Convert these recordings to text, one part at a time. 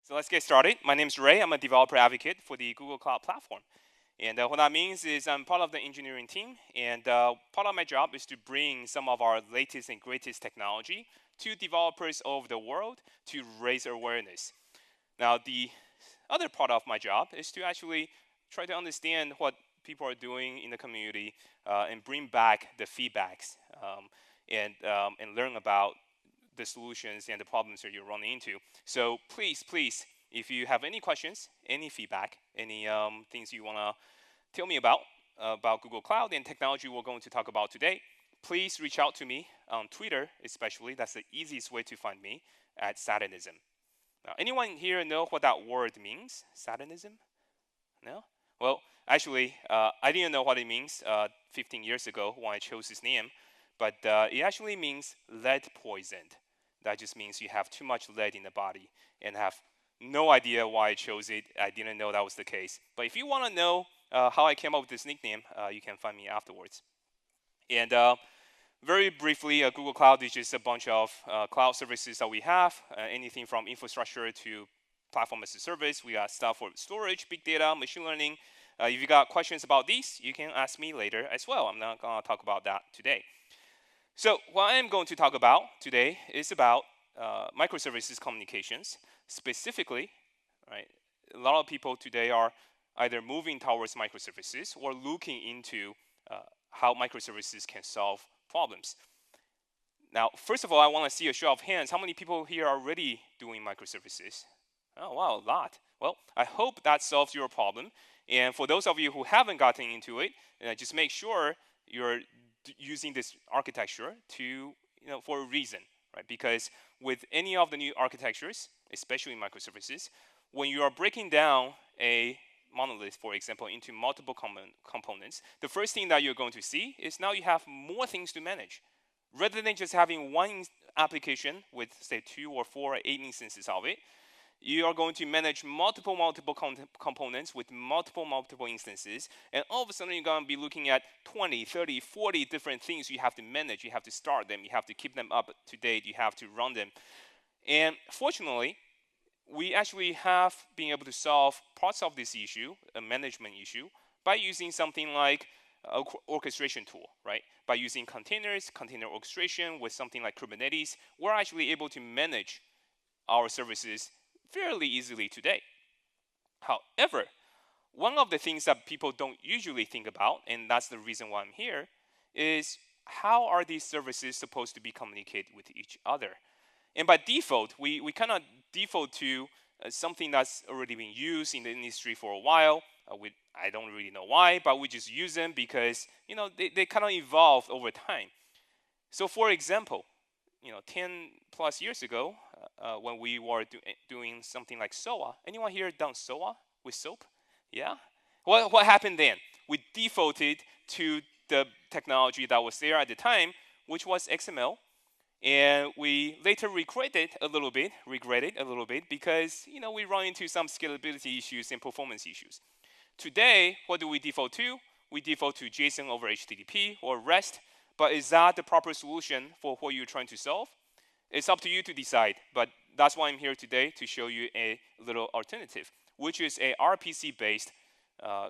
So let's get started. My name is Ray. I'm a developer advocate for the Google Cloud Platform. And what that means is I'm part of the engineering team, and part of my job is to bring some of our latest and greatest technology to developers all over the world to raise awareness. Now, the other part of my job is to actually try to understand what people are doing in the community and bring back the feedbacks and learn about the solutions and the problems that you're running into. So please, if you have any questions, any feedback, any things you want to tell me about Google Cloud and technology we're going to talk about today, please reach out to me on Twitter, especially. That's the easiest way to find me at Satanism. Now, anyone here know what that word means? Satanism? No? Well, actually, I didn't know what it means 15 years ago when I chose this name, but it actually means lead poisoned. That just means you have too much lead in the body and have no idea why I chose it. I didn't know that was the case. But if you want to know how I came up with this nickname, you can find me afterwards. And very briefly, Google Cloud is just a bunch of cloud services that we have, anything from infrastructure to platform as a service. We got stuff for storage, big data, machine learning. If you got questions about these, you can ask me later as well. I'm not going to talk about that today. So what I am going to talk about today is about microservices communications. Specifically, right, a lot of people today are either moving towards microservices or looking into how microservices can solve problems. Now, first of all, I want to see a show of hands. How many people here are already doing microservices? Oh, wow, a lot. Well, I hope that solves your problem. And for those of you who haven't gotten into it, just make sure you're using this architecture for a reason, right? Because with any of the new architectures, especially microservices, when you are breaking down a monolith, for example, into multiple components, the first thing that you're going to see is now you have more things to manage. Rather than just having one application with, say, 2 or 4 or 8 instances of it, you are going to manage multiple components with multiple instances, and all of a sudden you're going to be looking at 20, 30, 40 different things you have to manage. You have to start them, you have to keep them up to date, you have to run them. And fortunately, we actually have been able to solve parts of this issue, a management issue, by using something like an orchestration tool, right? By using containers, container orchestration with something like Kubernetes, we're actually able to manage our services fairly easily today. However, one of the things that people don't usually think about, and that's the reason why I'm here, is how are these services supposed to be communicated with each other? And by default, we kind of default to something that's already been used in the industry for a while. I don't really know why, but we just use them because they kind of evolved over time. So for example, 10 plus years ago, when we were doing something like SOA. Anyone here done SOA with SOAP? Yeah? What happened then? We defaulted to the technology that was there at the time, which was XML. And we later regretted a little bit because we run into some scalability issues and performance issues. Today, what do we default to? We default to JSON over HTTP or REST. But is that the proper solution for what you're trying to solve? It's up to you to decide, but that's why I'm here today, to show you a little alternative, which is a RPC-based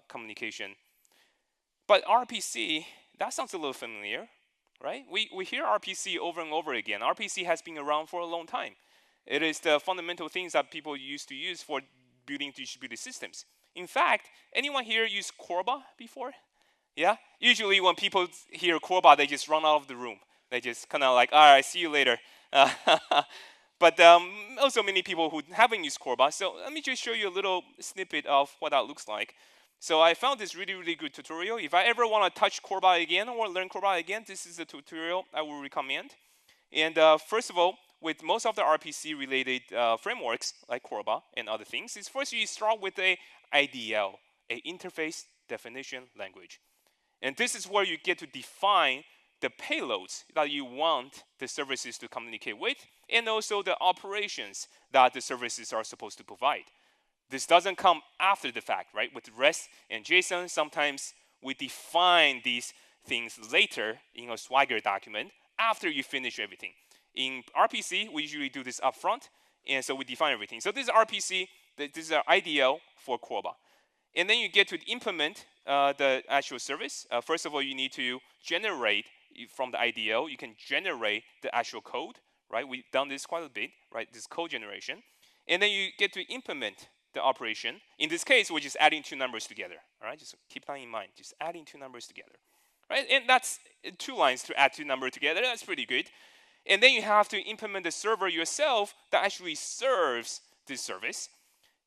communication. But RPC, that sounds a little familiar, right? We hear RPC over and over again. RPC has been around for a long time. It is the fundamental things that people used to use for building distributed systems. In fact, anyone here use Corba before? Yeah? Usually when people hear Corba, they just run out of the room. They just kind of like, all right, see you later. But also many people who haven't used Corba. So let me just show you a little snippet of what that looks like. So I found this really good tutorial. If I ever want to touch Corba again or learn Corba again, this is the tutorial I will recommend. And first of all, with most of the RPC-related frameworks like Corba and other things, is first you start with a IDL, a interface definition language. And this is where you get to define the payloads that you want the services to communicate with, and also the operations that the services are supposed to provide. This doesn't come after the fact, right? With REST and JSON, sometimes we define these things later in a Swagger document after you finish everything. In RPC, we usually do this up front. And so we define everything. So this is RPC. This is our IDL for Corba. And then you get to implement the actual service. First of all, you need to generate from the IDL. You can generate the actual code, right? We've done this quite a bit, right? This code generation. And then you get to implement the operation. In this case, we're just adding two numbers together, all right? Just keep that in mind, just adding two numbers together, right? And that's 2 lines to add two numbers together. That's pretty good. And then you have to implement the server yourself that actually serves this service,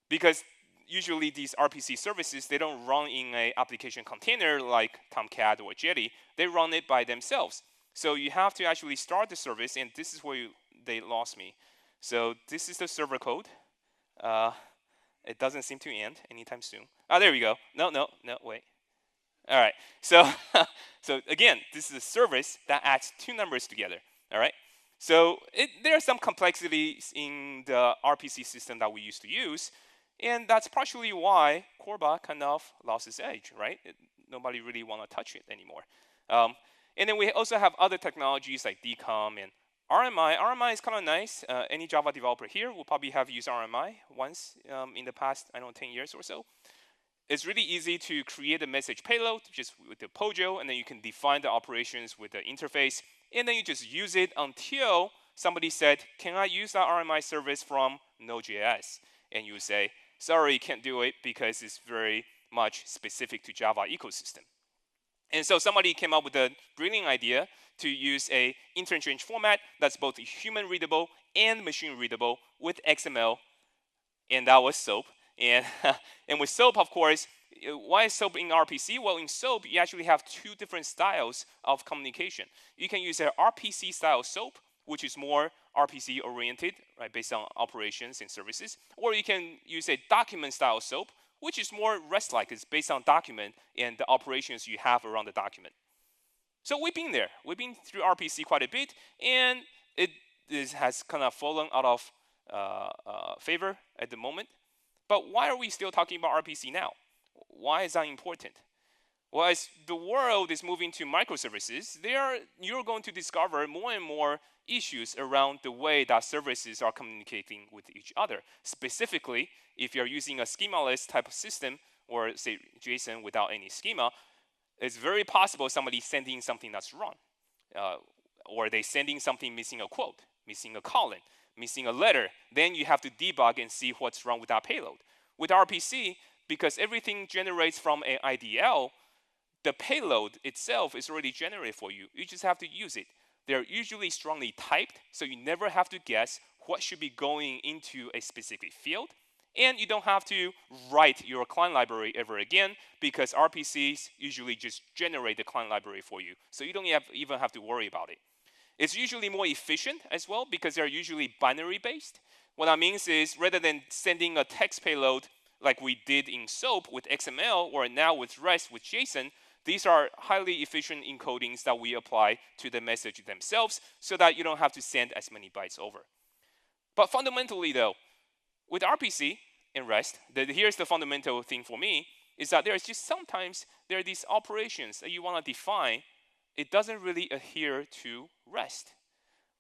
because usually these RPC services, they don't run in an application container like Tomcat or Jetty. They run it by themselves. So you have to actually start the service, and this is where they lost me. So this is the server code. It doesn't seem to end anytime soon. Oh, there we go. No, wait. All right. So, so again, this is a service that adds two numbers together. All right. So there are some complexities in the RPC system that we used to use, and that's partially why Corba kind of lost its edge, right? Nobody really want to touch it anymore. And then we also have other technologies like DCOM and RMI. RMI is kind of nice. Any Java developer here will probably have used RMI once in the past, 10 years or so. It's really easy to create a message payload just with the POJO, and then you can define the operations with the interface, and then you just use it until somebody said, can I use that RMI service from Node.js? And you say, sorry, can't do it because it's very much specific to Java ecosystem. And so somebody came up with a brilliant idea to use a interchange format that's both human readable and machine readable with XML, and that was SOAP. And, and with SOAP, of course, why is SOAP in RPC? Well, in SOAP, you actually have two different styles of communication. You can use an RPC style SOAP, which is more RPC oriented, right, based on operations and services. Or you can use a document style SOAP, which is more REST-like. It's based on document and the operations you have around the document. So we've been there. We've been through RPC quite a bit, and it has kind of fallen out of favor at the moment. But why are we still talking about RPC now? Why is that important? Well, as the world is moving to microservices, you're going to discover more and more issues around the way that services are communicating with each other. Specifically, if you're using a schema-less type of system, or say JSON without any schema, it's very possible somebody's sending something that's wrong. Or they're sending something missing a quote, missing a colon, missing a letter. Then you have to debug and see what's wrong with that payload. With RPC, because everything generates from an IDL, the payload itself is already generated for you. You just have to use it. They're usually strongly typed, so you never have to guess what should be going into a specific field. And you don't have to write your client library ever again, because RPCs usually just generate the client library for you. So you don't even have to worry about it. It's usually more efficient as well, because they're usually binary based. What that means is, rather than sending a text payload like we did in SOAP with XML, or now with REST with JSON, these are highly efficient encodings that we apply to the message themselves, so that you don't have to send as many bytes over. But fundamentally though, with RPC and REST, here's the fundamental thing for me, is that there's just sometimes there are these operations that you want to define. It doesn't really adhere to REST.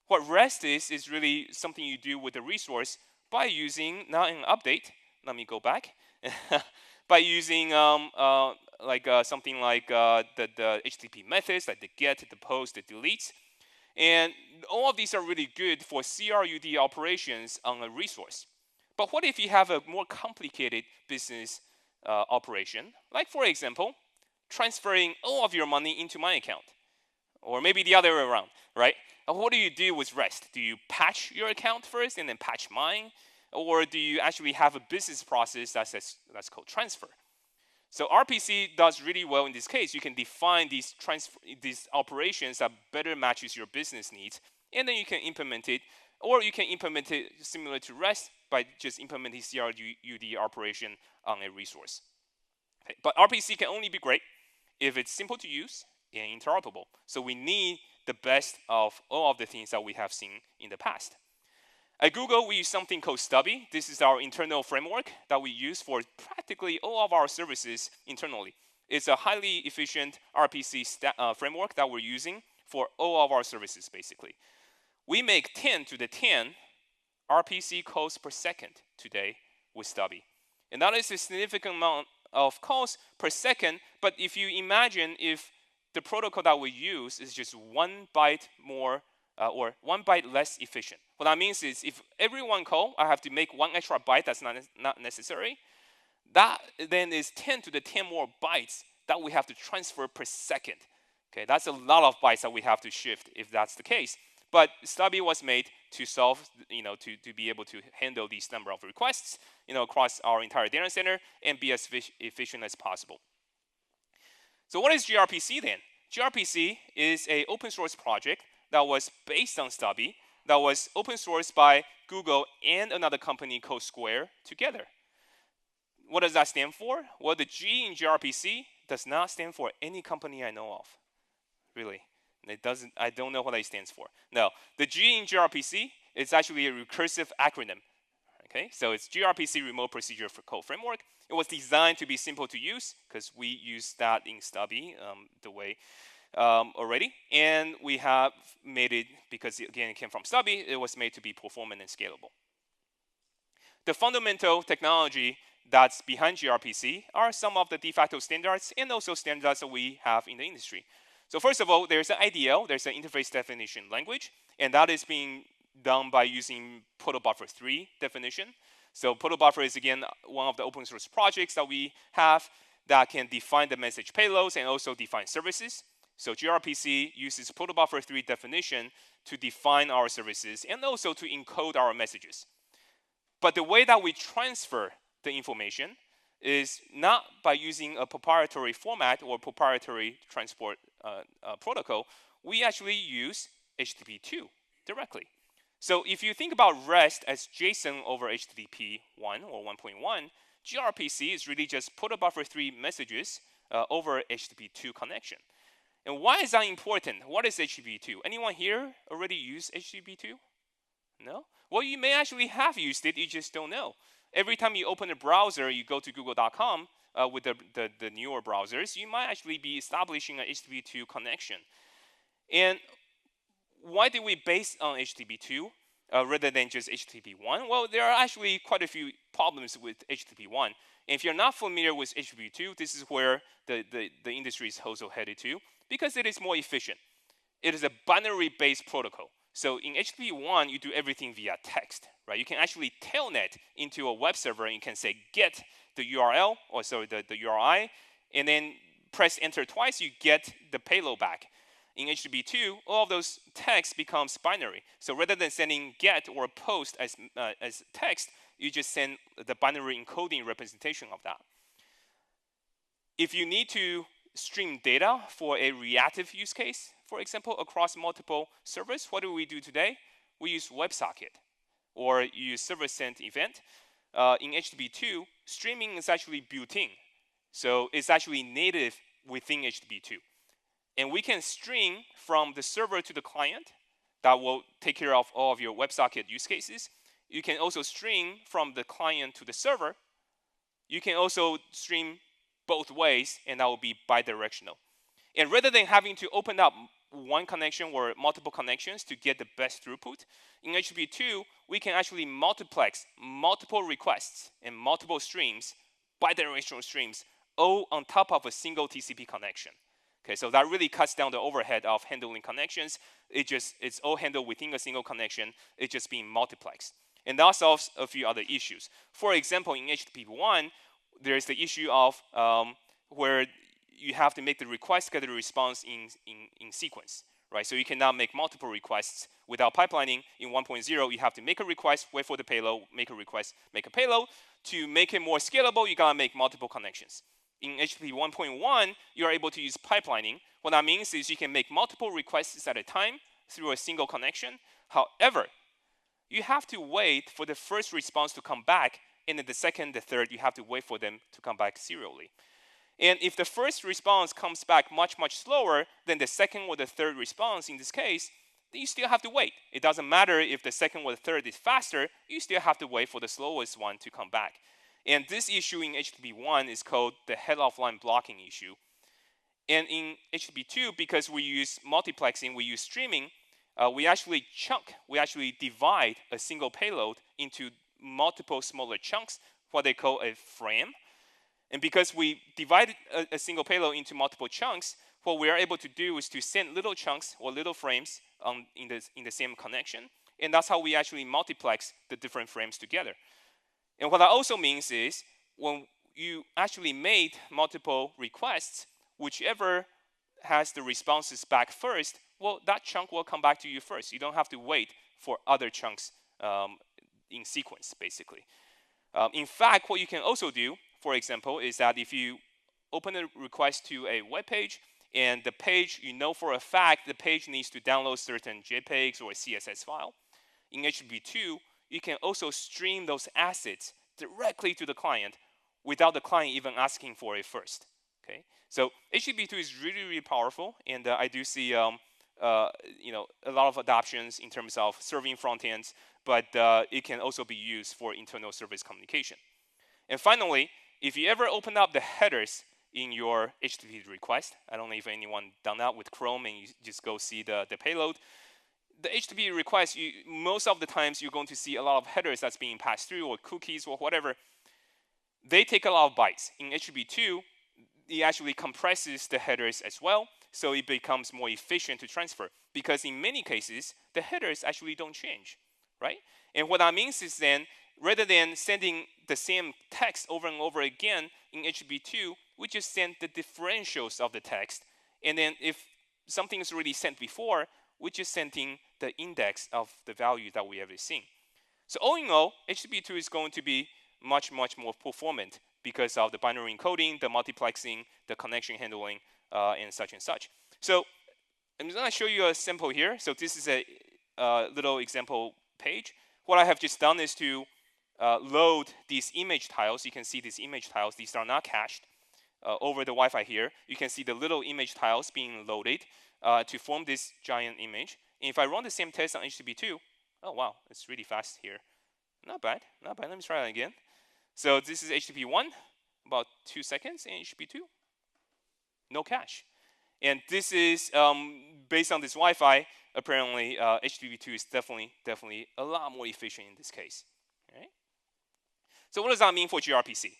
What REST is really something you do with the resource by using, not an update, let me go back, by using something like the HTTP methods, like the get, the post, the deletes. And all of these are really good for CRUD operations on a resource. But what if you have a more complicated business operation? Like, for example, transferring all of your money into my account. Or maybe the other way around, right? What do you do with REST? Do you patch your account first and then patch mine? Or do you actually have a business process that's called transfer? So RPC does really well in this case. You can define these operations that better matches your business needs, and then you can implement it. Or you can implement it similar to REST by just implementing CRUD operation on a resource. Okay. But RPC can only be great if it's simple to use and interoperable. So we need the best of all of the things that we have seen in the past. At Google, we use something called Stubby. This is our internal framework that we use for practically all of our services internally. It's a highly efficient RPC framework that we're using for all of our services, basically. We make 10 to the 10 RPC calls per second today with Stubby. And that is a significant amount of calls per second, but if you imagine if the protocol that we use is just 1 byte more or 1 byte less efficient. What that means is if every one call, I have to make 1 extra byte that's not necessary, that then is 10 to the 10 more bytes that we have to transfer per second. Okay, that's a lot of bytes that we have to shift if that's the case. But Stubby was made to solve, to be able to handle these number of requests, across our entire data center and be as efficient as possible. So what is gRPC then? gRPC is an open source project that was based on Stubby, that was open sourced by Google and another company called Square together. What does that stand for? Well, the G in gRPC does not stand for any company I know of, really. It doesn't. I don't know what it stands for. No, the G in gRPC is actually a recursive acronym. Okay, so it's gRPC Remote Procedure for Code Framework. It was designed to be simple to use because we use that in Stubby the way already, and we have made it because again it came from Stubby. It was made to be performant and scalable. The fundamental technology that's behind gRPC are some of the de facto standards and also standards that we have in the industry. So first of all, there's an IDL, there's an interface definition language, and that is being done by using protobuffer 3 definition. So protobuffer is again one of the open source projects that we have that can define the message payloads and also define services. So gRPC uses protobuffer 3 definition to define our services and also to encode our messages. But the way that we transfer the information is not by using a proprietary format or proprietary transport protocol. We actually use HTTP2 directly. So if you think about REST as JSON over HTTP 1 or 1.1, gRPC is really just protobuffer 3 messages over HTTP2 connection. And why is that important? What is HTTP2? Anyone here already use HTTP2? No? Well, you may actually have used it, you just don't know. Every time you open a browser, you go to google.com with the newer browsers, you might actually be establishing an HTTP2 connection. And why did we base on HTTP2 rather than just HTTP1? Well, there are actually quite a few problems with HTTP1. And if you're not familiar with HTTP2, this is where the industry is also headed to, because it is more efficient. It is a binary-based protocol. So in HTTP1, you do everything via text, right? You can actually telnet into a web server and you can say get the URL, or sorry, the URI, and then press enter twice, you get the payload back. In HTTP2, all of those text becomes binary. So rather than sending get or post as text, you just send the binary encoding representation of that. If you need to stream data for a reactive use case, for example, across multiple servers, what do we do today? We use WebSocket or use server-sent event. In HTTP2, streaming is actually built in. So it's actually native within HTTP2. And we can stream from the server to the client. That will take care of all of your WebSocket use cases. You can also stream from the client to the server. You can also stream both ways, and that will be bidirectional. And rather than having to open up one connection or multiple connections to get the best throughput, in HTTP2, we can actually multiplex multiple requests and multiple streams, bidirectional streams, all on top of a single TCP connection. Okay, so that really cuts down the overhead of handling connections. It's all handled within a single connection. It's just being multiplexed. And that solves a few other issues. For example, in HTTP1, there's the issue of where you have to make the request get the response in sequence, right? So you cannot make multiple requests without pipelining. In 1.0, you have to make a request, wait for the payload, make a request, make a payload. To make it more scalable, you gotta make multiple connections. In HTTP 1.1, you are able to use pipelining. What that means is you can make multiple requests at a time through a single connection. However, you have to wait for the first response to come back, and then the second, the third, you have to wait for them to come back serially. And if the first response comes back much, much slower than the second or the third response in this case, then you still have to wait. It doesn't matter if the second or the third is faster, you still have to wait for the slowest one to come back. And this issue in HTTP1 is called the head offline blocking issue. And in HTTP2, because we use multiplexing, we use streaming, we actually divide a single payload into multiple smaller chunks, what they call a frame. And because we divide a single payload into multiple chunks, what we are able to do is to send little chunks or little frames in the same connection. And that's how we actually multiplex the different frames together. And what that also means is when you actually made multiple requests, whichever has the responses back first, well, that chunk will come back to you first. You don't have to wait for other chunks in sequence, basically. In fact, what you can also do, for example, is that if you open a request to a web page, and the page, you know for a fact, the page needs to download certain JPEGs or CSS file. In HTTP2, you can also stream those assets directly to the client without the client even asking for it first. Okay, so HTTP2 is really, really powerful, and I do see a lot of adoptions in terms of serving front ends, but it can also be used for internal service communication. And finally, if you ever open up the headers in your HTTP request, I don't know if anyone done that with Chrome, and you just go see the payload. The HTTP request, most of the times you're going to see a lot of headers that's being passed through, or cookies, or whatever. They take a lot of bytes. In HTTP2, it actually compresses the headers as well, so it becomes more efficient to transfer. Because in many cases, the headers actually don't change, right? And what that means is then, rather than sending the same text over and over again in HTTP2, we just send the differentials of the text. And then if something is already sent before, we're just sending the index of the value that we have seen. So all in all, HTTP2 is going to be much, much more performant because of the binary encoding, the multiplexing, the connection handling, and such and such. So I'm going to show you a sample here. So this is a little example page. What I have just done is to load these image tiles. You can see these image tiles. These are not cached. Over the Wi-Fi here, you can see the little image tiles being loaded to form this giant image. And if I run the same test on HTTP2, oh wow, it's really fast here. Not bad, not bad. Let me try that again. So this is HTTP1, about 2 seconds, and HTTP2, no cache. And this is based on this Wi-Fi. Apparently, HTTP2 is definitely a lot more efficient in this case. All right? So what does that mean for gRPC?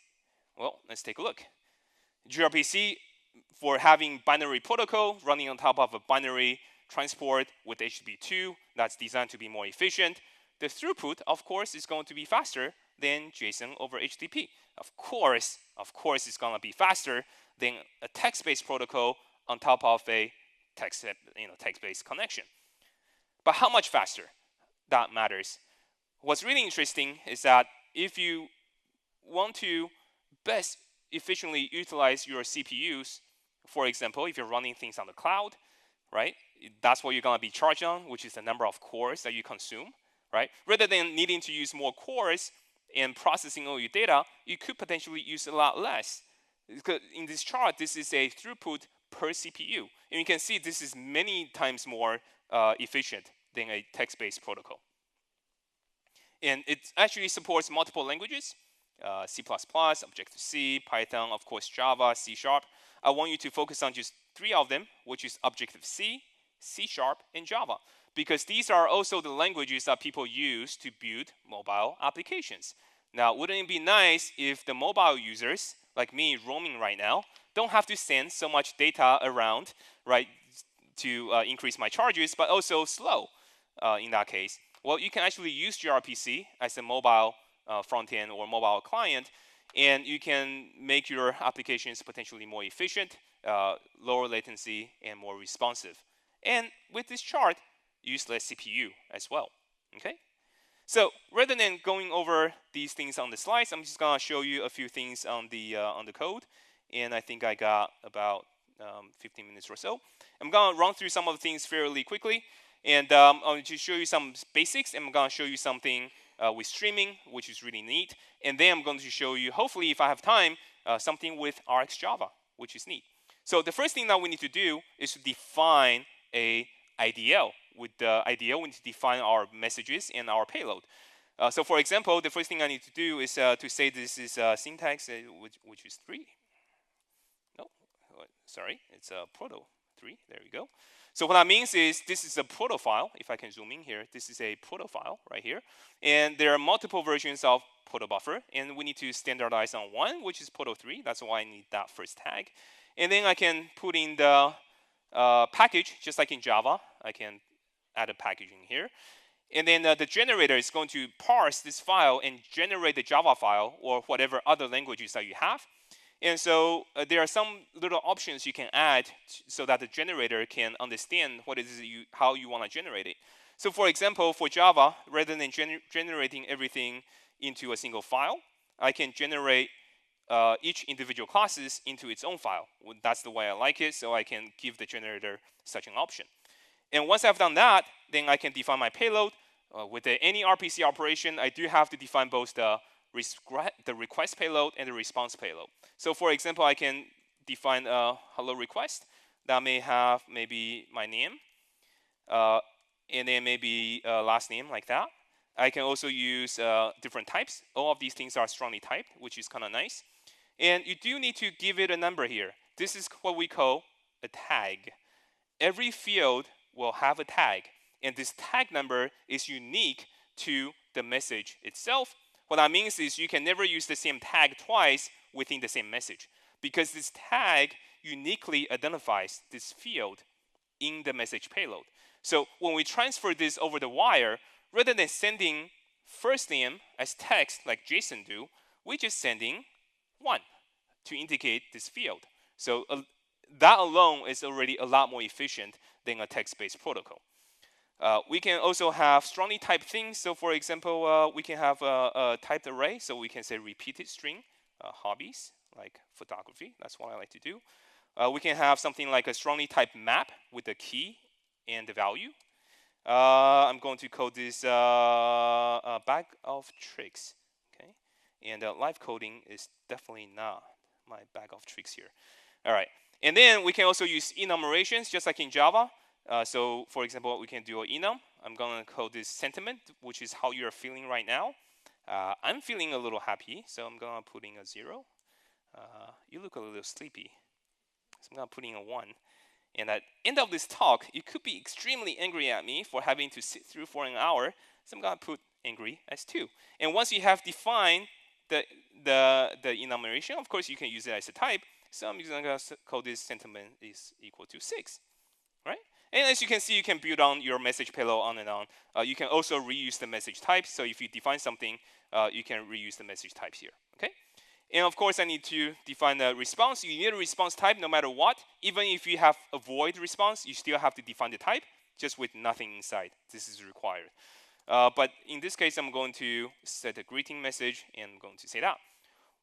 Well, let's take a look. gRPC, for having binary protocol running on top of a binary transport with HTTP2 that's designed to be more efficient, the throughput, of course, is going to be faster than JSON over HTTP. Of course, it's going to be faster than a text-based protocol on top of a text-based connection. But how much faster? That matters. What's really interesting is that if you want to best efficiently utilize your CPUs, for example, if you're running things on the cloud, right? That's what you're going to be charged on, which is the number of cores that you consume, right? Rather than needing to use more cores and processing all your data, you could potentially use a lot less. Because in this chart, this is a throughput per CPU. And you can see this is many times more efficient than a text-based protocol. And it actually supports multiple languages, C++, Objective-C, Python, of course, Java, C#. I want you to focus on just 3 of them, which is Objective-C, C#, and Java. Because these are also the languages that people use to build mobile applications. Now, wouldn't it be nice if the mobile users, like me roaming right now, don't have to send so much data around, right, to increase my charges, but also slow in that case? Well, you can actually use gRPC as a mobile front end or mobile client, and you can make your applications potentially more efficient, lower latency, and more responsive. And with this chart, use less CPU as well. Okay? So rather than going over these things on the slides, I'm just gonna show you a few things on the code, and I think I got about 15 minutes or so. I'm gonna run through some of the things fairly quickly, and I'm going to show you some basics, and I'm gonna show you something with streaming, which is really neat, and then I'm going to show you, hopefully if I have time, something with RxJava, which is neat. So the first thing that we need to do is to define a IDL. With the IDL, we need to define our messages and our payload. So for example, the first thing I need to do is to say this is syntax, which is 3. No, sorry, it's proto 3. There we go. So what that means is this is a proto file. If I can zoom in here, this is a proto file right here. And there are multiple versions of proto buffer. And we need to standardize on one, which is proto 3. That's why I need that first tag. And then I can put in the package, just like in Java. I can add a package in here. And then the generator is going to parse this file and generate the Java file or whatever other languages that you have. And so there are some little options you can add so that the generator can understand what it is how you want to generate it. So for example, for Java, rather than generating everything into a single file, I can generate each individual classes into its own file. Well, that's the way I like it, so I can give the generator such an option. And once I've done that, then I can define my payload. With any RPC operation, I do have to define both the request payload and the response payload. So for example, I can define a hello request that may have maybe my name, and then maybe last name like that. I can also use different types. All of these things are strongly typed, which is kind of nice. And you do need to give it a number here. This is what we call a tag. Every field will have a tag, and this tag number is unique to the message itself. What that means is you can never use the same tag twice within the same message, because this tag uniquely identifies this field in the message payload. So when we transfer this over the wire, rather than sending first name as text like JSON do, we're just sending 1 to indicate this field. So that alone is already a lot more efficient than a text-based protocol. We can also have strongly typed things. So for example, we can have a typed array. So we can say repeated string, hobbies, like photography. That's what I like to do. We can have something like a strongly typed map with the key and the value. I'm going to code this a bag of tricks. Okay, and live coding is definitely not my bag of tricks here. All right, and then we can also use enumerations, just like in Java. So for example, we can do an enum. I'm going to code this sentiment, which is how you're feeling right now. I'm feeling a little happy, so I'm going to put in a 0. You look a little sleepy, so I'm going to put in a 1. And at the end of this talk, you could be extremely angry at me for having to sit through for an hour, so I'm going to put angry as 2. And once you have defined the enumeration, of course, you can use it as a type. So I'm just going to call this sentiment is equal to 6, right? And as you can see, you can build on your message payload on and on. You can also reuse the message type. So if you define something, you can reuse the message types here, okay? And of course, I need to define the response. You need a response type no matter what. Even if you have a void response, you still have to define the type, just with nothing inside. This is required. But in this case, I'm going to set a greeting message, and I'm going to say that.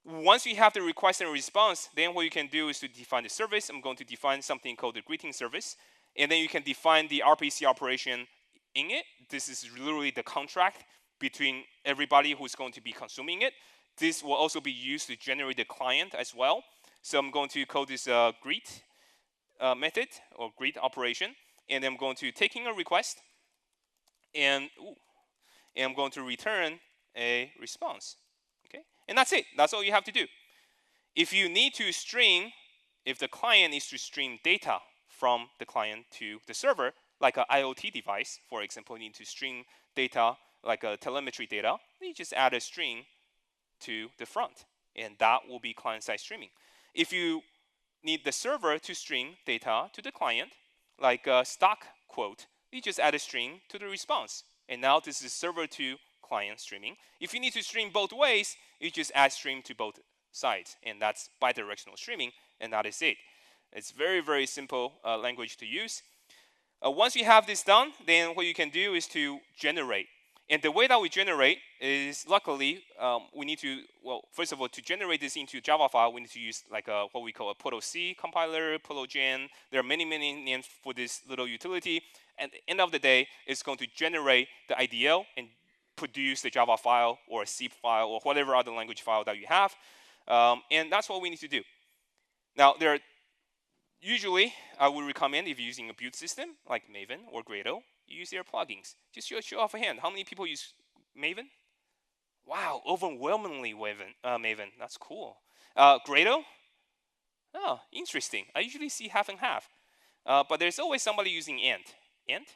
Once you have the request and response, then what you can do is to define the service. I'm going to define something called the greeting service. And then you can define the RPC operation in it. This is literally the contract between everybody who's going to be consuming it. This will also be used to generate the client as well. So I'm going to call this greet method or greet operation. And I'm going to take in a request. And I'm going to return a response. Okay? And that's it. That's all you have to do. If you need to stream, if the client needs to stream data from the client to the server, like an IoT device, for example, you need to stream data like a telemetry data, you just add a string to the front, and that will be client-side streaming. If you need the server to stream data to the client, like a stock quote, you just add a string to the response, and now this is server to client streaming. If you need to stream both ways, you just add stream to both sides, and that's bidirectional streaming, and that is it. It's very, very simple language to use. Once you have this done, then what you can do is to generate. And the way that we generate is, luckily, we need to, well, first of all, to generate this into Java file, we need to use like what we call a proto-C compiler, proto-gen. There are many, many names for this little utility. At the end of the day, it's going to generate the IDL and produce the Java file or a C file or whatever other language file that you have. And that's what we need to do. Now, usually, I would recommend if you're using a build system like Maven or Gradle, you use their plugins. Just show off a hand. How many people use Maven? Wow, overwhelmingly Maven. That's cool. Gradle? Oh, interesting. I usually see half and half. but there's always somebody using int. Int?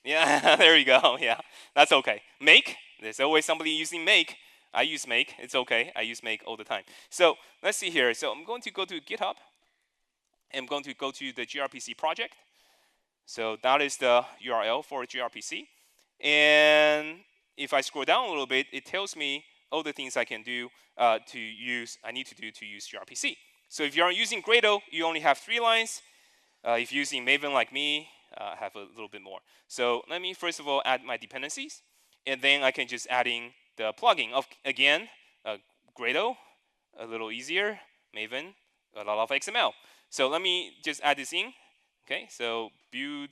Yeah, there you go. Yeah, that's okay. Make, there's always somebody using make. I use make. It's okay. I use make all the time. So let's see here. So I'm going to go to GitHub. I'm going to go to the gRPC project. So that is the URL for gRPC. And if I scroll down a little bit, it tells me all the things I can do I need to do to use gRPC. So if you're using Gradle, you only have 3 lines. If you're using Maven like me, have a little bit more. So let me first of all add my dependencies, and then I can just add in the plugin. Again, Gradle, a little easier. Maven, a lot of XML. So let me just add this in. Okay, so build,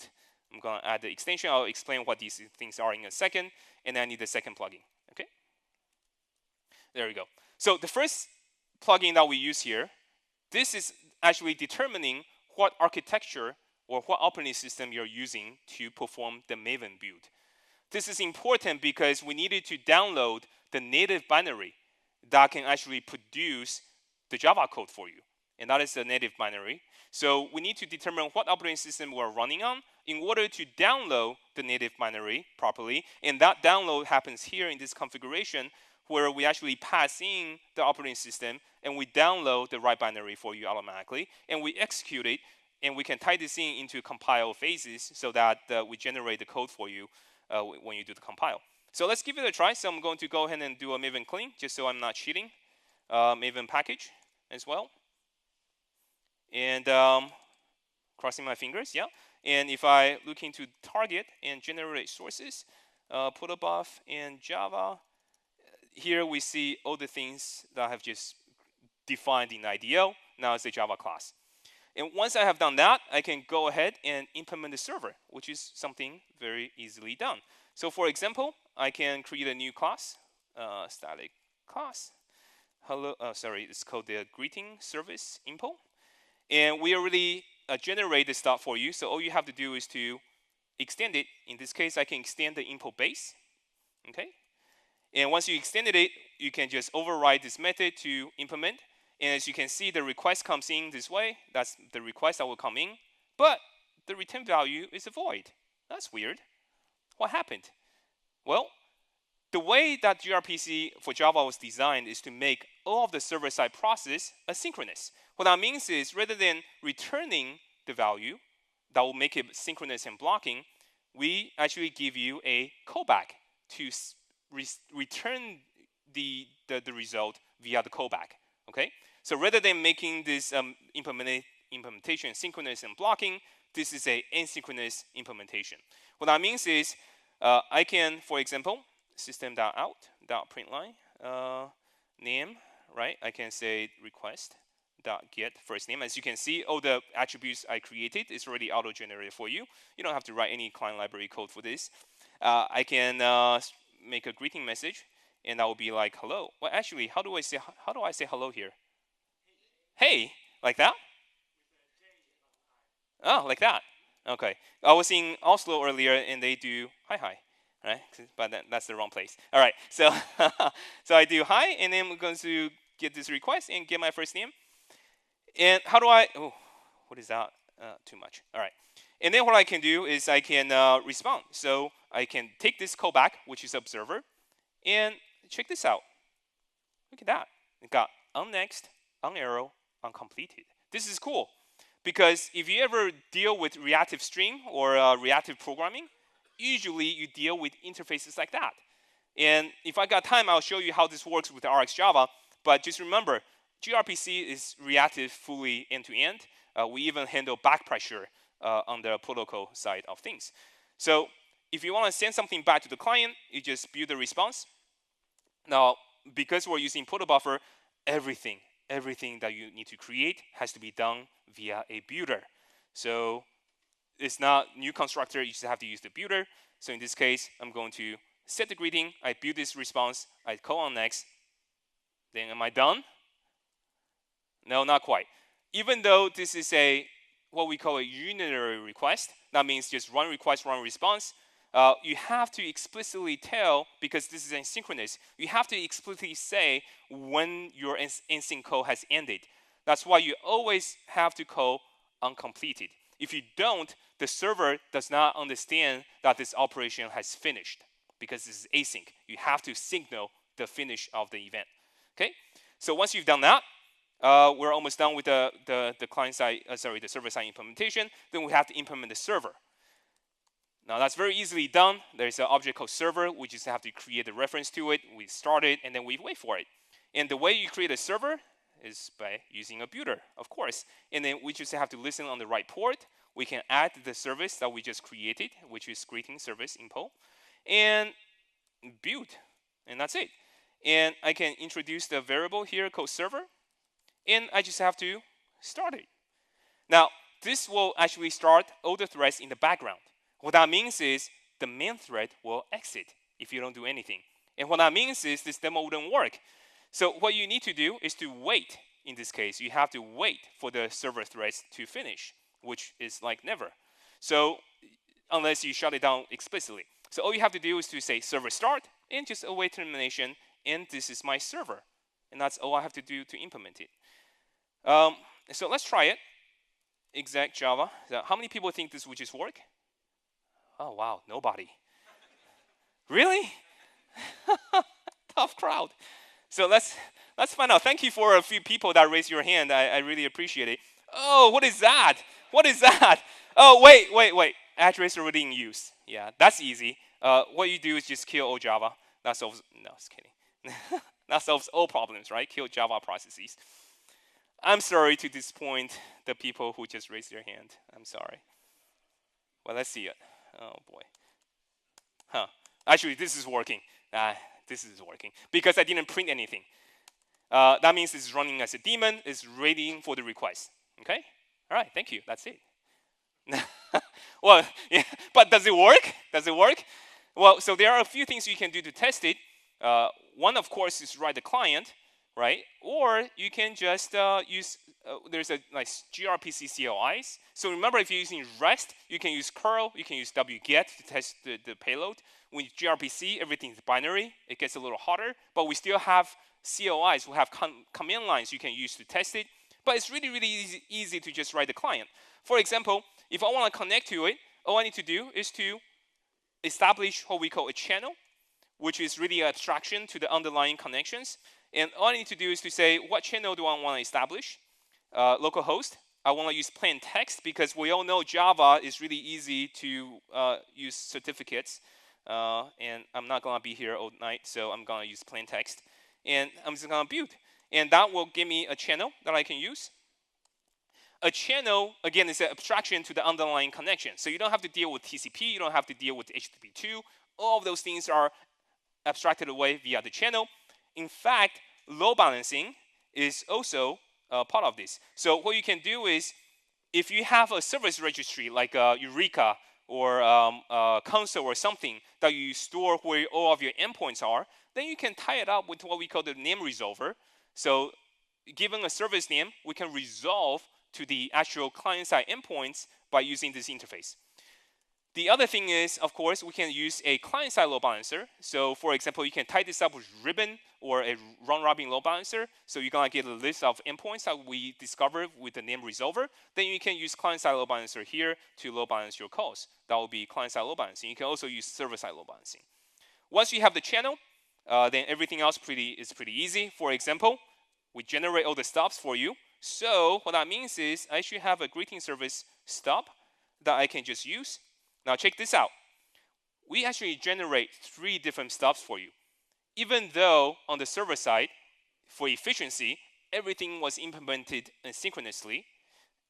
I'm going to add the extension. I'll explain what these things are in a second, and then I need the second plugin. Okay, there we go. So the first plugin that we use here, this is actually determining what architecture or what operating system you're using to perform the Maven build. This is important because we needed to download the native binary that can actually produce the Java code for you. And that is the native binary. So we need to determine what operating system we're running on in order to download the native binary properly. And that download happens here in this configuration where we actually pass in the operating system and we download the right binary for you automatically. And we execute it, and we can tie this in into compile phases so that we generate the code for you when you do the compile. So let's give it a try. So I'm going to go ahead and do a Maven clean just so I'm not cheating. Maven package as well. And crossing my fingers, yeah. And if I look into target and generate sources, put above and Java, here we see all the things that I have just defined in IDO. Now it's a Java class. And once I have done that, I can go ahead and implement the server, which is something very easily done. So for example, I can create a new class, static class. Hello, sorry, it's called the greeting service info. And we already generate the stuff for you. So all you have to do is to extend it. In this case, I can extend the info base. Okay. And once you extended it, you can just override this method to implement. And as you can see, the request comes in this way. That's the request that will come in. But the return value is a void. That's weird. What happened? Well, the way that gRPC for Java was designed is to make all of the server-side process asynchronous. What that means is rather than returning the value that will make it synchronous and blocking, we actually give you a callback to return the result via the callback. Okay? So rather than making this implementation synchronous and blocking, this is an asynchronous implementation. What that means is I can, for example, system.out.println name, right? I can say request.get first name. As you can see, all the attributes I created is already auto-generated for you. You don't have to write any client library code for this. I can make a greeting message, and that will be like hello. Well, actually, how do I say hello here? Hey, like that? Oh, like that. Okay. I was in Oslo earlier, and they do hi. Right? But that's the wrong place. All right. So, so I do hi, and then I'm going to get this request and get my first name. And how do I? Oh, what is that? Too much. All right. And then what I can do is I can respond. So I can take this callback, which is observer, and check this out. Look at that. It got unnext, unarrow, uncompleted. This is cool because if you ever deal with reactive string or reactive programming, usually you deal with interfaces like that. And if I got time, I'll show you how this works with RxJava. But just remember, gRPC is reactive fully end-to-end. We even handle back pressure on the protocol side of things. So if you want to send something back to the client, you just build a response. Now, because we're using protobuffer, everything that you need to create has to be done via a builder. So it's not new constructor, you just have to use the builder. So in this case, I'm going to set the greeting, I build this response, I call on next. Then am I done? No, not quite. Even though this is what we call a unitary request, that means just run request, run response, you have to explicitly tell, because this is asynchronous, you have to explicitly say when your async call has ended. That's why you always have to call uncompleted. If you don't, the server does not understand that this operation has finished because this is async. You have to signal the finish of the event. Okay? So once you've done that, we're almost done with the client side, the server side implementation. Then we have to implement the server. Now that's very easily done. There's an object called server. We just have to create a reference to it. We start it, and then we wait for it. And the way you create a server is by using a builder, of course. And then we just have to listen on the right port. We can add the service that we just created, which is greeting service info, and build. And that's it. And I can introduce the variable here called server, and I just have to start it. Now, this will actually start all the threads in the background. What that means is the main thread will exit if you don't do anything. And what that means is this demo wouldn't work. So what you need to do is to wait. In this case, you have to wait for the server threads to finish, which is like never. So unless you shut it down explicitly. So all you have to do is to say server start and just await termination, and this is my server. And that's all I have to do to implement it. So let's try it. Exec Java. So how many people think this would just work? Oh, wow, nobody. Really? Tough crowd. So let's find out. Thank you for a few people that raised your hand. I really appreciate it. Oh, what is that? What is that? Oh, wait. Address already in use. Yeah, that's easy. What you do is just kill all Java. That solves, no, just kidding. That solves all problems, right? Kill Java processes. I'm sorry to disappoint the people who just raised their hand. I'm sorry. Well, let's see it. Oh, boy. Huh. Actually, this is working. This is working because I didn't print anything. That means it's running as a daemon. It's waiting for the request. Okay? All right, thank you. That's it. Well, yeah, but does it work? Does it work? Well, so there are a few things you can do to test it. One, of course, is write the client, right? Or you can just use, there's a nice gRPC CLIs. So remember, if you're using REST, you can use curl, you can use wget to test the payload. With gRPC, everything's binary. It gets a little harder, but we still have CLIs. We have command lines you can use to test it. But it's really, really easy to just write the client. For example, if I want to connect to it, all I need to do is to establish what we call a channel, which is really an abstraction to the underlying connections. And all I need to do is to say, what channel do I want to establish? Localhost. I want to use plain text because we all know Java is really easy to use certificates. And I'm not going to be here all night, so I'm going to use plain text. And I'm just going to build. And that will give me a channel that I can use. A channel, again, is an abstraction to the underlying connection. So you don't have to deal with TCP. You don't have to deal with HTTP2. All of those things are abstracted away via the channel. In fact, load balancing is also part of this. So what you can do is, if you have a service registry like Eureka or console or something that you store where all of your endpoints are, then you can tie it up with what we call the name resolver. So given a service name, we can resolve to the actual client-side endpoints by using this interface. The other thing is, of course, we can use a client-side load balancer. So for example, you can tie this up with Ribbon or a round-robin load balancer. So you're going to get a list of endpoints that we discovered with the name resolver. Then you can use client-side load balancer here to load balance your calls. That will be client-side load balancing. You can also use server-side load balancing. Once you have the channel, then everything else is pretty easy. For example, we generate all the stops for you. So what that means is I should have a greeting service stop that I can just use. Now check this out. We actually generate 3 different stops for you. Even though on the server side, for efficiency, everything was implemented asynchronously,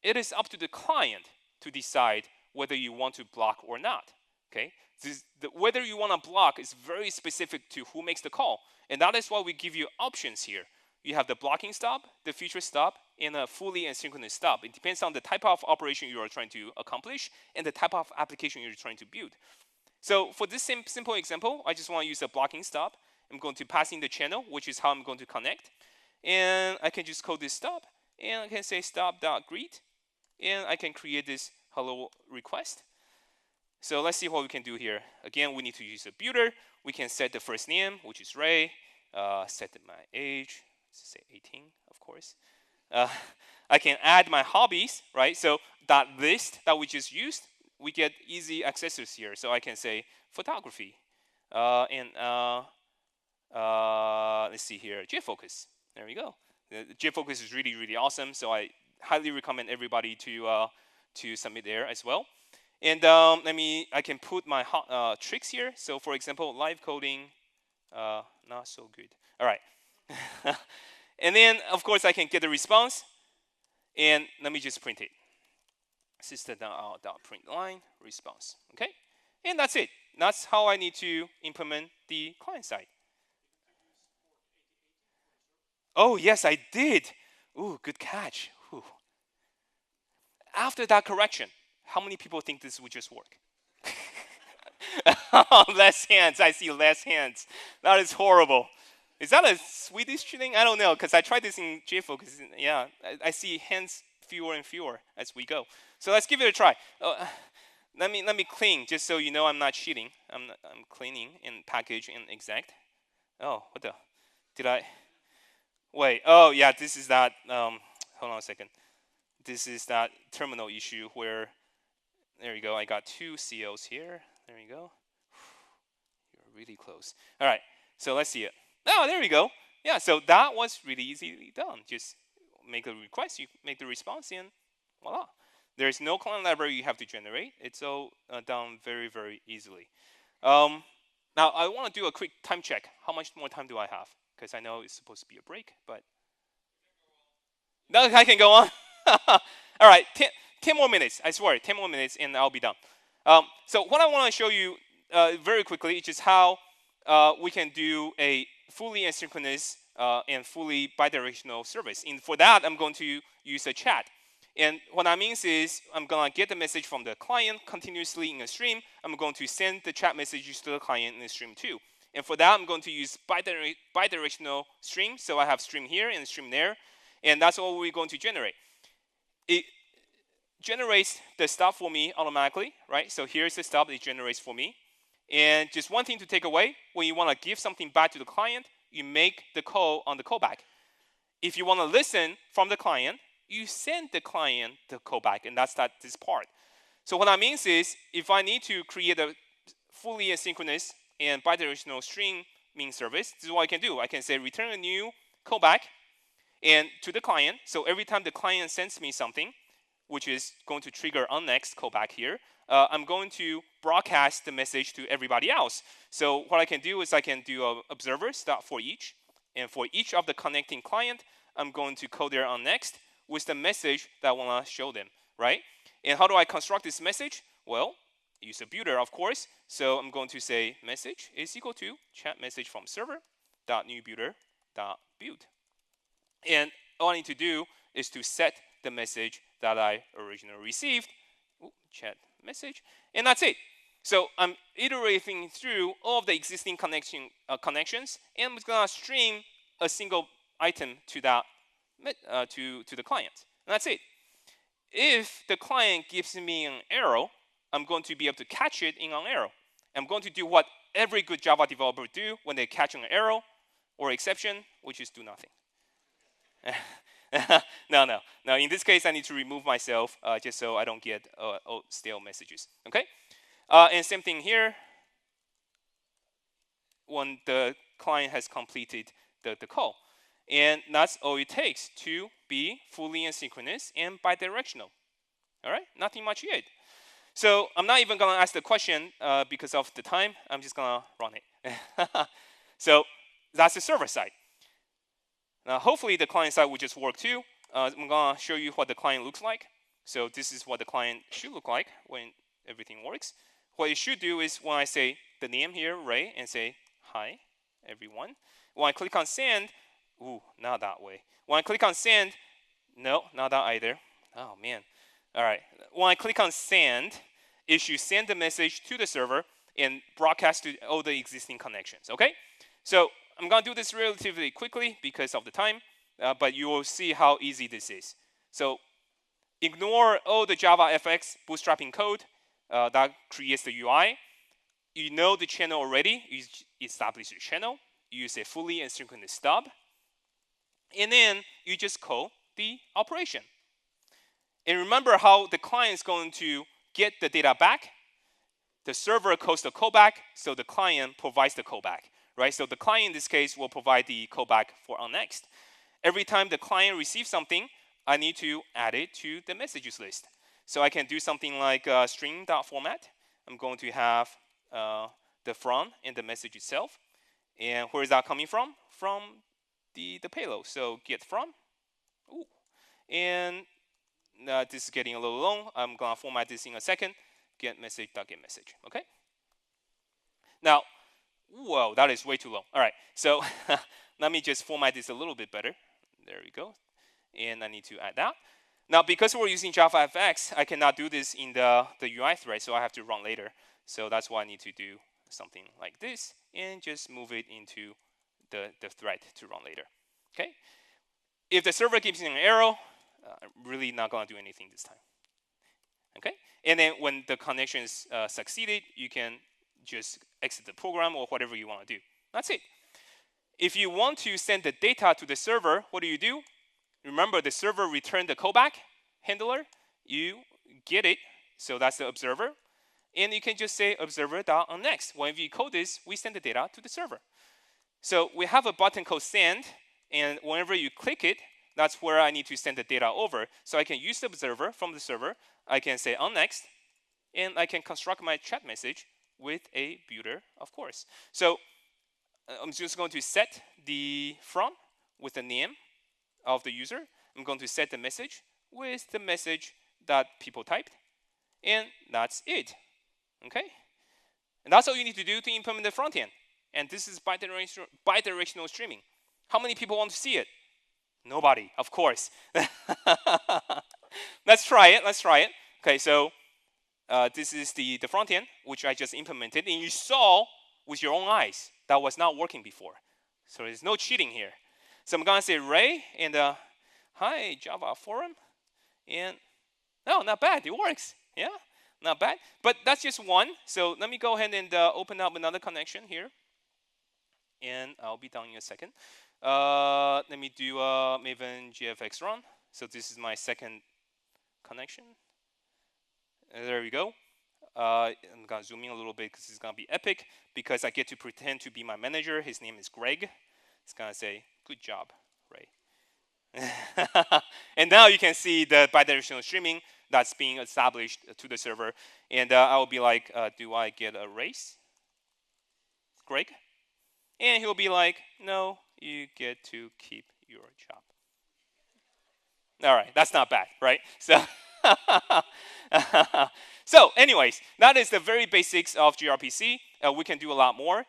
it is up to the client to decide whether you want to block or not. Okay? Whether you want to block is very specific to who makes the call. And that is why we give you options here. You have the blocking stop, the future stop, and a fully asynchronous stop. It depends on the type of operation you are trying to accomplish and the type of application you're trying to build. So for this simple example, I just want to use a blocking stop. I'm going to pass in the channel, which is how I'm going to connect. And I can just code this stop. And I can say stop.greet. And I can create this hello request. So let's see what we can do here. Again, we need to use a builder. We can set the first name, which is Ray. Set my age. Let's say 18, of course. I can add my hobbies, right? So that list that we just used, we get easy accessories here. So I can say photography, let's see here, JFocus. There we go. The JFocus is really, really awesome. So I highly recommend everybody to submit there as well. And I can put my tricks here. So for example, live coding, not so good. All right. And then of course I can get the response, and let me just print it. System.out.print line response. Okay, and that's it. That's how I need to implement the client side. Oh yes, I did. Ooh, good catch. Ooh. After that correction, how many people think this would just work? Less hands. I see less hands. That is horrible. Is that a Swedish thing? I don't know, because I tried this in JFocus. Yeah, I see hands fewer and fewer as we go. So let's give it a try. Let me clean, just so you know I'm not cheating. I'm cleaning in package and exact. Oh, what the? Did I? Wait. Oh, yeah. This is that. Hold on a second. This is that terminal issue where. There you go. I got 2 CLs here. There you go. You're really close. All right. So let's see it. Oh, there we go. Yeah. So that was really easily done. Just make a request. You make the response, and voila. There's no client library you have to generate. It's all done very, very easily. Now, I want to do a quick time check. How much more time do I have? Because I know it's supposed to be a break, but no, I can go on. All right, 10 more minutes. I swear, 10 more minutes, and I'll be done. So what I want to show you very quickly is just how we can do a fully asynchronous and fully bidirectional service. And for that, I'm going to use a chat. And what that means is I'm going to get the message from the client continuously in a stream. I'm going to send the chat messages to the client in a stream too. And for that, I'm going to use bidirectional stream. So I have stream here and stream there. And that's all we're going to generate. It generates the stuff for me automatically, right? So here's the stuff it generates for me. And just one thing to take away, when you want to give something back to the client, you make the call on the callback. If you want to listen from the client, you send the client the callback, and that's this part. So what that means is, if I need to create a fully asynchronous and bidirectional streaming service, this is what I can do. I can say return a new callback and to the client. So every time the client sends me something, which is going to trigger on next callback here, I'm going to broadcast the message to everybody else. So what I can do is I can do observers for each. And for each of the connecting client, I'm going to call their on next with the message that I want to show them, right? And how do I construct this message? Well, use a builder, of course. So I'm going to say message is equal to chat message from server.newBuilder.build. And all I need to do is to set the message that I originally received. Ooh, chat message. And that's it. So I'm iterating through all of the existing connections, and I'm going to stream a single item to that to the client. And that's it. If the client gives me an error, I'm going to be able to catch it in an error. I'm going to do what every good Java developer do when they catch an error or exception, which is do nothing. No. In this case, I need to remove myself just so I don't get stale messages. Okay. And same thing here. When the client has completed the call. And that's all it takes to be fully asynchronous and bidirectional. All right, nothing much yet. So I'm not even going to ask the question because of the time. I'm just going to run it. So that's the server side. Now, hopefully the client side will just work too. I'm going to show you what the client looks like. So this is what the client should look like when everything works. What it should do is when I say the name here, Ray, and say, hi, everyone. When I click on send, ooh, not that way. When I click on send, no, not that either. Oh, man. All right. When I click on send, it should send the message to the server and broadcast to all the existing connections, okay? So I'm going to do this relatively quickly because of the time, but you will see how easy this is. So ignore all the JavaFX bootstrapping code that creates the UI. You know the channel already. You establish your channel. You use a fully asynchronous stub. And then you just call the operation. And remember how the client is going to get the data back. The server calls the callback, so the client provides the callback, right? So the client in this case will provide the callback for onNext. Every time the client receives something, I need to add it to the messages list. So I can do something like string.format. I'm going to have the from and the message itself. And where is that coming from? From the payload. So get from. Ooh. And this is getting a little long. I'm going to format this in a second. Get message.get message. Okay? Now, whoa, that is way too long. All right, so let me just format this a little bit better. There we go. And I need to add that. Now, because we're using JavaFX, I cannot do this in the UI thread, so I have to run later. So that's why I need to do something like this and just move it into the thread to run later. Okay? If the server gives me an error, I'm really not going to do anything this time. Okay? And then when the connection is succeeded, you can just exit the program or whatever you want to do. That's it. If you want to send the data to the server, what do? Remember, the server returned the callback handler. You get it. So that's the observer. And you can just say observer.onNext. Whenever you call this, we send the data to the server. So we have a button called send. And whenever you click it, that's where I need to send the data over. So I can use the observer from the server. I can say onNext. And I can construct my chat message with a builder, of course. So I'm just going to set the from with the name of the user. I'm going to set the message with the message that people typed. And that's it. Okay? And that's all you need to do to implement the front end. And this is bidirectional streaming. How many people want to see it? Nobody, of course. Let's try it. Let's try it. Okay, so this is the front end, which I just implemented. And you saw with your own eyes that was not working before. So there's no cheating here. So I'm going to say Ray and hi, Java forum. And no, not bad. It works. Yeah, not bad. But that's just one. So let me go ahead and open up another connection here. And I'll be done in a second. Let me do Maven GFX run. So this is my second connection. There we go. I'm going to zoom in a little bit because it's going to be epic because I get to pretend to be my manager. His name is Greg. It's going to say, good job, Ray. And now you can see the bidirectional streaming that's being established to the server. And I will be like, do I get a raise, Greg? And he'll be like, no, you get to keep your job. All right, that's not bad, right? So, so anyways, that is the very basics of gRPC. We can do a lot more.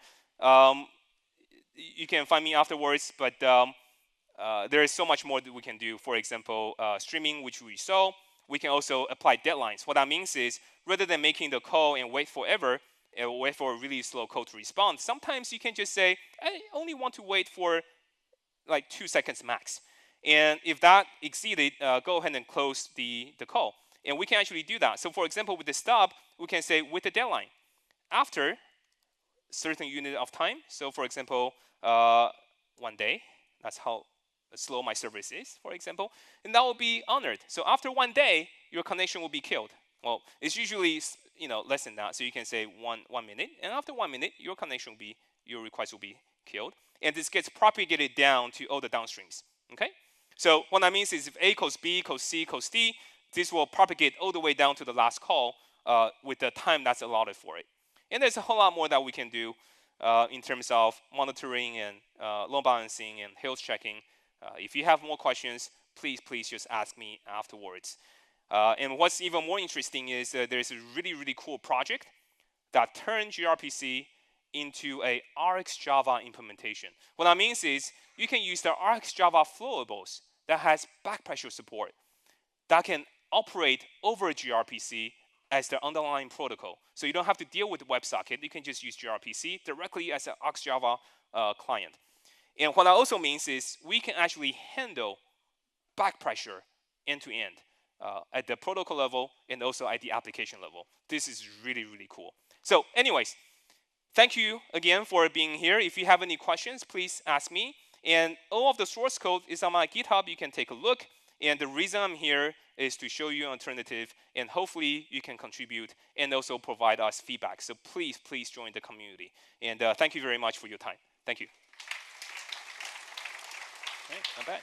You can find me afterwards, but there is so much more that we can do. For example, streaming, which we saw. We can also apply deadlines. What that means is, rather than making the call and wait forever, wait for a really slow code to respond, sometimes you can just say, I only want to wait for like 2 seconds max. And if that exceeded, go ahead and close the call. And we can actually do that. So for example, with the stub, we can say with the deadline, after a certain unit of time. So for example, 1 day. That's how slow my service is, for example. And that will be honored. So after 1 day, your connection will be killed. Well, it's usually less than that. So you can say one minute. And after 1 minute, your connection will be, your request will be killed. And this gets propagated down to all the downstreams. Okay? So what that means is if A equals B equals C equals D, this will propagate all the way down to the last call with the time that's allotted for it. And there's a whole lot more that we can do in terms of monitoring and load balancing and health checking. If you have more questions, please just ask me afterwards. And what's even more interesting is there's a really, really cool project that turned gRPC into a RxJava implementation. What that means is you can use the RxJava flowables that has backpressure support that can operate over gRPC as the underlying protocol. So you don't have to deal with the WebSocket. You can just use gRPC directly as an RxJava client. And what that also means is we can actually handle backpressure end-to-end at the protocol level and also at the application level. This is really, really cool. So anyways, thank you again for being here. If you have any questions, please ask me. And all of the source code is on my GitHub. You can take a look. And the reason I'm here is to show you an alternative, and hopefully you can contribute and also provide us feedback. So please, please join the community. And thank you very much for your time. Thank you. Okay, not bad.